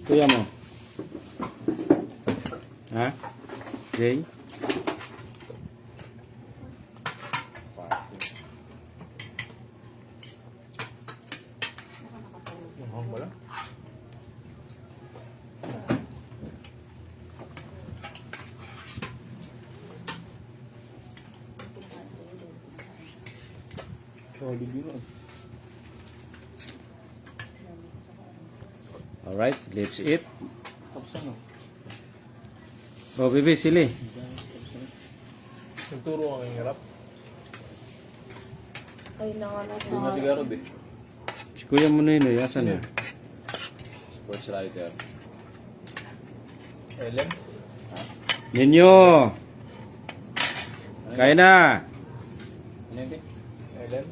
Kuya mo. Ha? Jay? Wala. Solid yun. Alright, let's eat. Tapos ano? Oh, bibi, sili. Nagturo ang hirap. Ay, naman Kung na sigaro, be. Si Kuya mo na yun, eh. Asan na? Sports writer. Ellen? Ninyo! Kaya na! Ano yun, be? Ellen?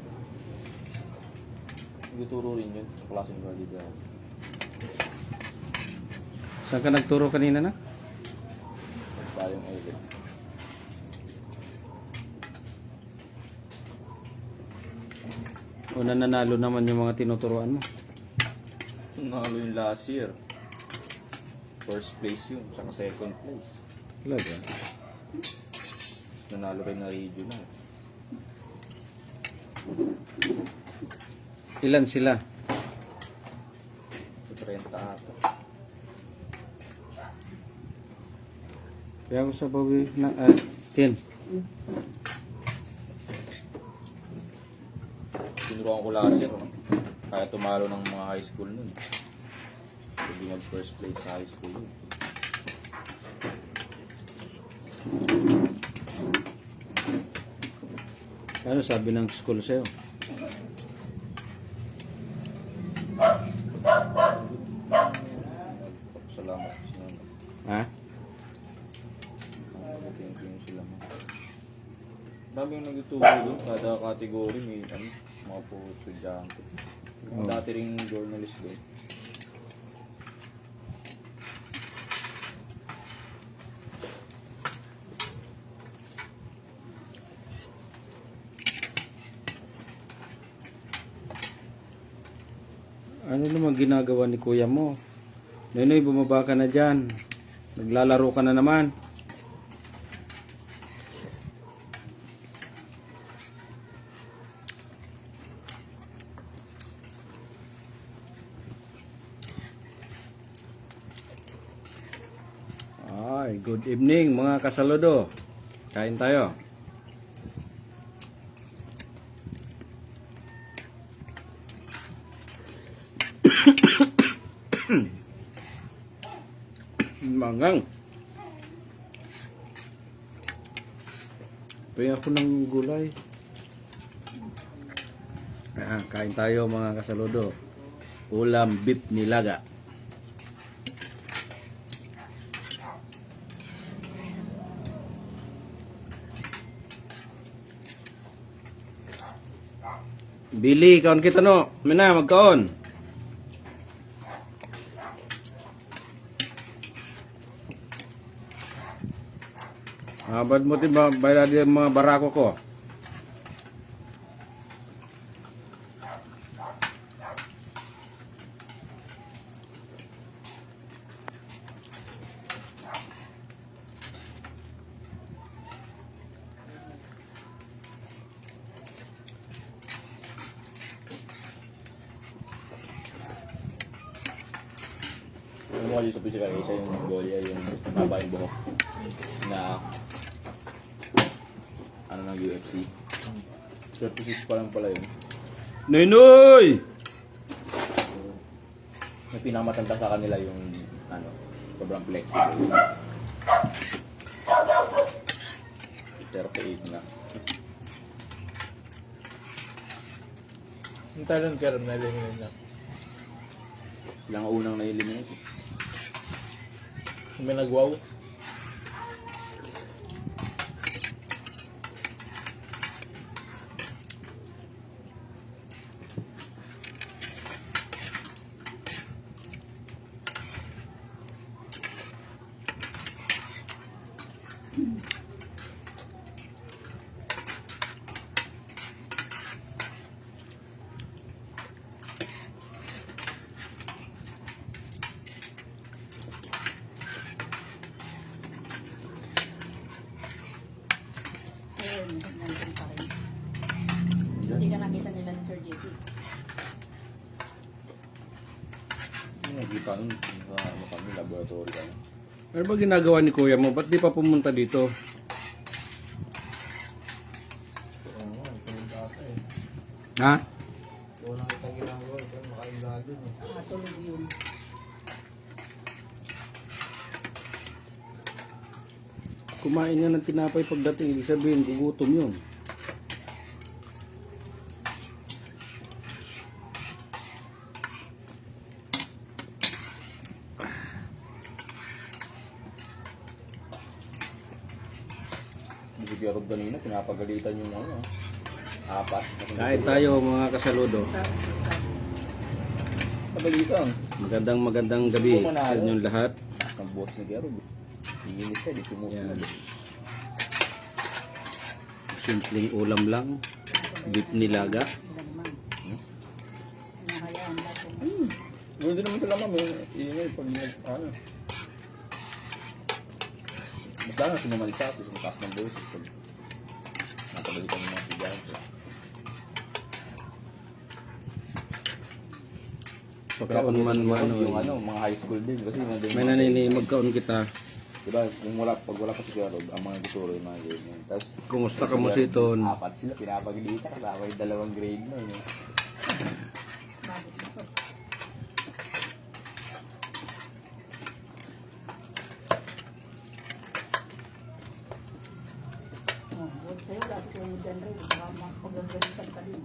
Nagturo rin yun sa klaseng ko dito. Saan ka nagturo kanina na? Tayong Ellen. Una nanalo naman yung mga tinuturuan mo. Nalo yung last year. First place yun, saka second place. Talaga. Nanalo kayo na regional. Ilan sila? Sa 30 ata. Kaya ako sa bawi na 10. Tinuruan ko last year. Kaya tumalo ng mga high school nun. Hindi nag first place sa high school yun. Ano sabi ng school sa'yo? Salamat. Salamat. Ha? Thank you sila mo. Daming nagtuturo doon. Kada category may ano, mga po estudyante. Oh. Dati ring journalist doon. Ano naman ginagawa ni kuya mo? Noy, bumaba ka na dyan. Naglalaro ka na naman. Ay, good evening mga kasaludo. Kain tayo. Mangang. Pwede ako ng gulay. Kain tayo mga kasaludo. Ulam beef nilaga. Bili, kaon kita no. Mina, magkaon. Ba't mo tiba bayad yung mga barako ko? Ano mo kayo sa physical isa yung goal yung maba yung buhok na ano ng UFC. 36 pa lang pala yun. Noy! May pinakamatanda sa kanila yung ano, sobrang flexible. 38 na. Yung talon ka rin na-eliminate na. Ilang unang na-eliminate. May nag-wow. ka nakita nila ni Sir JP. Nakita nun, sa ano kami, laboratory kami. Ano ba ginagawa ni kuya mo? Ba't di pa pumunta dito? Oo, ito yung data eh. Ha? Wala kita ginagawa. Ito yung makain dun eh. Tulog yun. Kumain nga ng tinapay pagdating. Ibig sabihin, gugutom yun. Si Pierre kanina, pinapagalitan yung ano, apat. Kahit tayo mga kasaludo. Pagalitan. Magandang gabi sa inyong lahat. Ang boss ni Pierre, hinihinis siya, di Yan. sumusunod. Simpleng ulam lang. Beef nilaga. Naman. Nahayaan natin. Hindi naman sila ma'am, ingay pag ano. Basta na sinumalisa, sumataas ng boses. Napagalitan ng mga sigahan. Pagkaon man Yung ano. mga high school din. Kasi May naninimag kaon kita. diba, pag wala pa si Kuya Rob, ang mga tuturo yung mga grade na yun. Tapos, Kumusta ka mo siton? apat sila, pinapagalitan. Kasama yung dalawang grade na yun. Bakit ito? Oh, huwag sa'yo. Lagi ko yung dyan rin. Baka magpagagalitan ka din.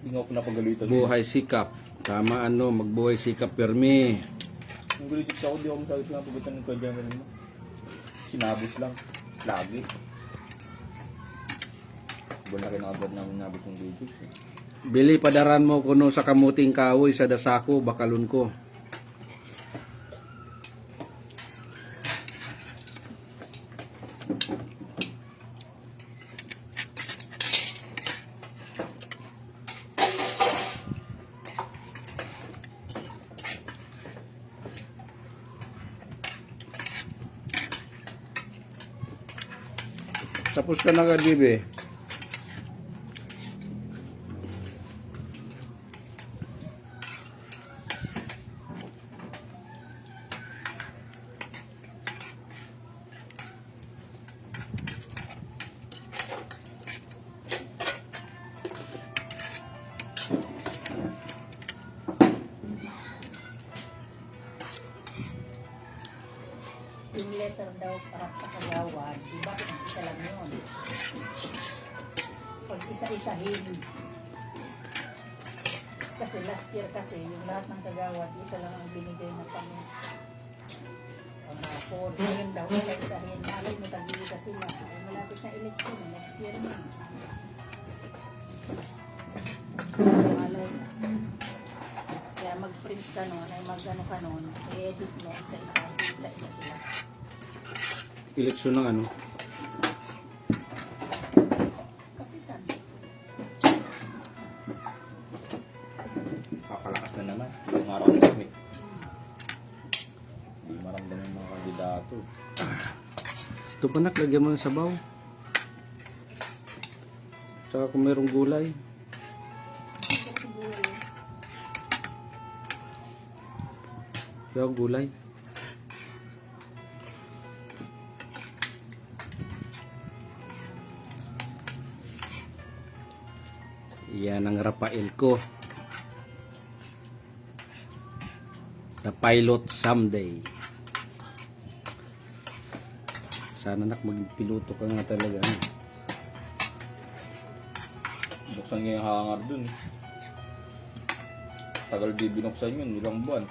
Hindi nga ako napagalitan. Buhay sikap. Tama ano, magbuhay sikap permi. Ang galitit ako, di ako masabi pinapagalitan ng Kuya General mo. Sinabos lang. Lagi. Buwan na kinakabad namin nabot yung galitit. Bili padaran mo kuno sa kamuting kahoy sa dasako, bakalon ko. Tapos ka na ka, Bibi. Yung letter daw para sa kagawad, di ba? Isa lang yun. Pag isa-isahin. Kasi last year kasi, yung lahat ng kagawad, isa lang ang binigay na pang-afford. Ngayon daw, isa-isahin. Malay mo, tagili kasi sila. Ay, malapit na election, next year na. Malay na. Kaya mag-print ka nun, ay mag-ano ka nun, i-edit mo, isa-isa sila. Eleksyon ng ano? Kapitan. Papalakas na naman. Yung araw na kami. Hindi maramdaman yung mga kandidato. Ito pa nak, lagyan mo ng sabaw. Tsaka kung mayroong gulay. Kaya gulay. Yan ang Rafael ko. The pilot someday. Sana nak maging piloto ka nga talaga. Buksan niya yung hangar dun. Tagal di binuksan yun, ilang buwan.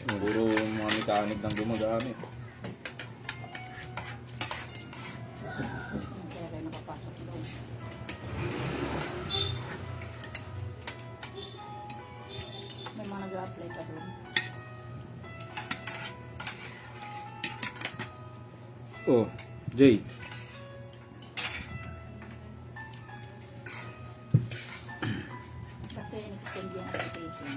Puro mga mekanik nang gumagamit. Kaya kayo nakapasok doon. May mga nag-a-apply pa doon. Oh, Jay. Kasi in-extend yung application.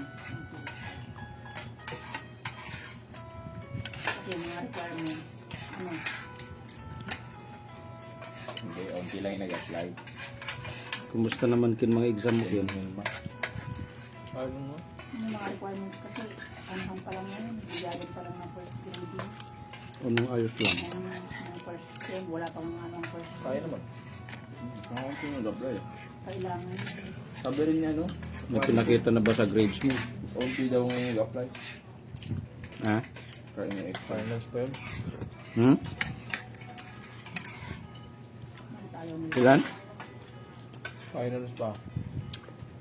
Kasi yung mga requirements. Ano? Hindi, Hindi lang yung nag-apply. Kumusta naman kin mga exam mo yun? Yun ba? Ano mo? Yung mga requirements kasi, anong pa lang ngayon, galing pa lang ng first grading. Anong ayos lang? Ng first sem, wala pang anong first sem. Kaya naman. Nakakunti yung nag-apply. Kailangan. Sabi rin niya, no? May pinakita na ba sa grades mo? Unti daw ngayon nag-apply. Ha? Kaya yung finals pa yun. Hmm? Tayo nila. Ilan? Finals pa.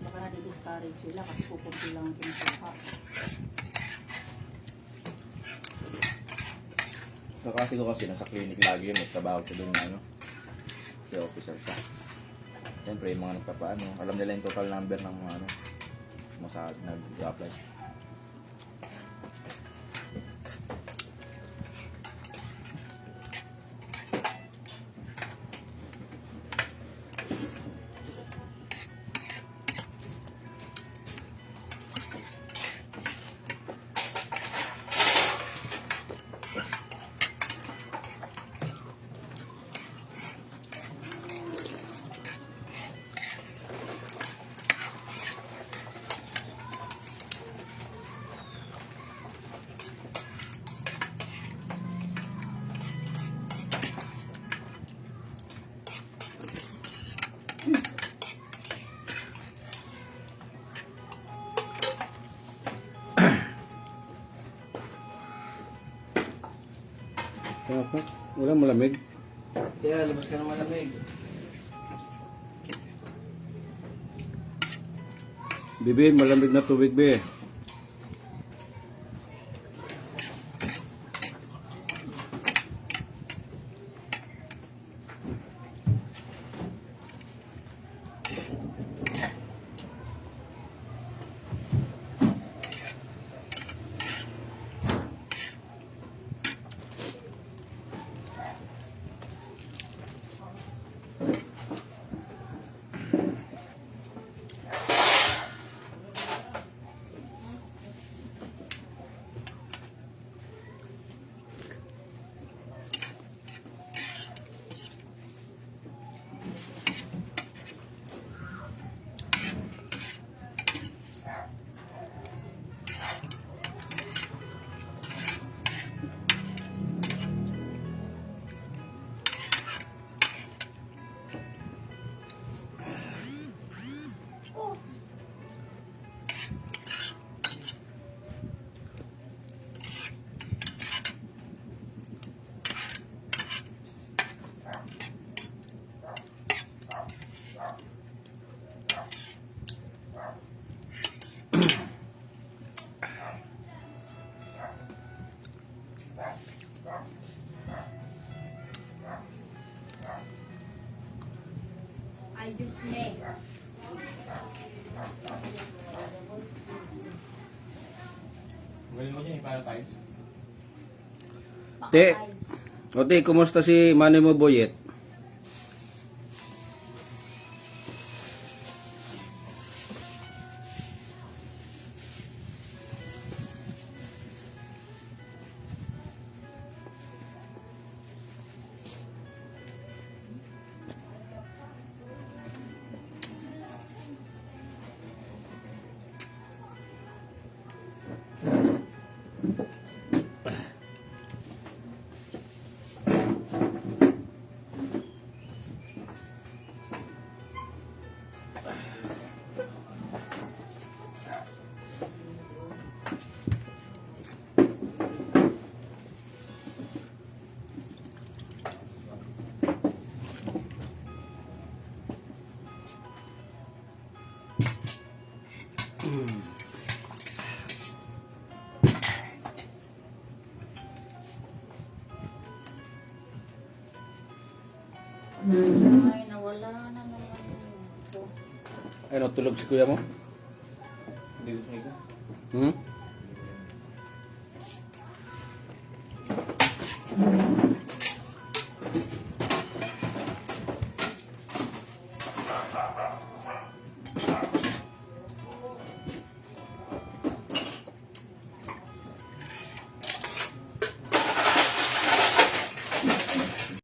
Baka na-discourage sila kasi pupunti lang ang sinusuka. Kakasi ko kasi nasa clinic lagi yun. Trabaho ko doon ano. Si officer ka. Siyempre yung mga nagpapaano. Alam nila yung total number ng mga ano. Masahad nag-apply. Kaya pa? Wala malamig? Kaya, labas ka ng malamig. Bibi, malamig na tubig, be. Ay, Diyos me. Galing mo dyan yung para times. Te, o te, kumusta si Manny mo, Boyet? Ay, nawala na naman ito. Ay, natulog si kuya mo? Dito sa ito. Hmm?